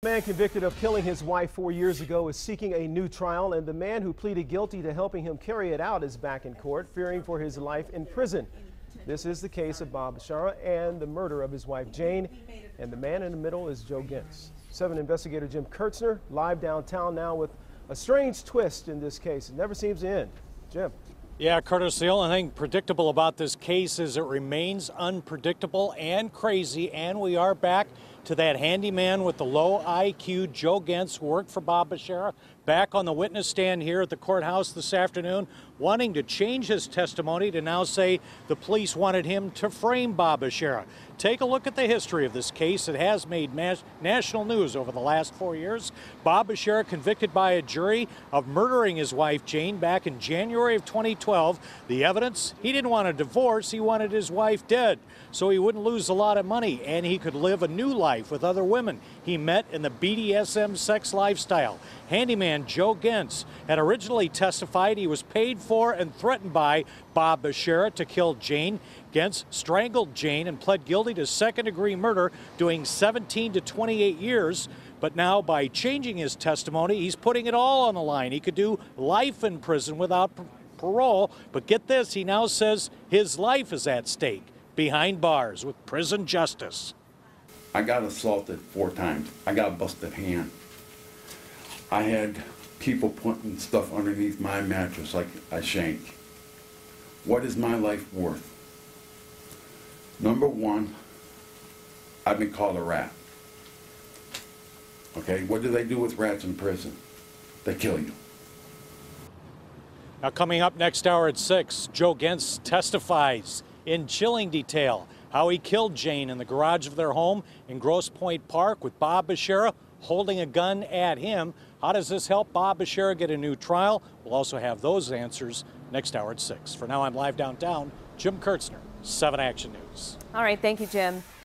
The man convicted of killing his wife 4 years ago is seeking a new trial, and the man who pleaded guilty to helping him carry it out is back in court, fearing for his life in prison. This is the case of Bob Bashara and the murder of his wife Jane, and the man in the middle is Joe Gentz. 7 investigator Jim Kurtzner live downtown now with a strange twist in this case. It never seems to end. Jim. Yeah, Curtis, the only thing predictable about this case is it remains unpredictable and crazy, and we are back to that handyman with the low IQ, Joe Gentz, who worked for Bob Bashara, back on the witness stand here at the courthouse this afternoon, wanting to change his testimony to now say the police wanted him to frame Bob Bashara. Take a look at the history of this case. It has made national news over the last 4 years. Bob Bashara convicted by a jury of murdering his wife Jane back in January of 2012. The evidence? He didn't want a divorce. He wanted his wife dead so he wouldn't lose a lot of money and he could live a new life with other women he met in the BDSM sex lifestyle. Handyman Joe Gentz had originally testified he was paid for and threatened by Bob Bashara to kill Jane. Gentz strangled Jane and pled guilty to second-degree murder, doing 17 to 28 years. But now, by changing his testimony, he's putting it all on the line. He could do life in prison without parole. But get this, he now says his life is at stake behind bars with prison justice. I got assaulted 4 times. I got a busted hand. I had people putting stuff underneath my mattress like I shanked. What is my life worth? Number 1, I've been called a rat. Okay, what do they do with rats in prison? They kill you. Now, coming up next hour at 6, Joe Gentz testifies in chilling detail how he killed Jane in the garage of their home in Grosse Pointe Park with Bob Bashara holding a gun at him. How does this help Bob Bashara get a new trial? We'll also have those answers next hour at 6. For now, I'm live downtown. Jim Kurtzner, 7 Action News. All right, thank you, Jim.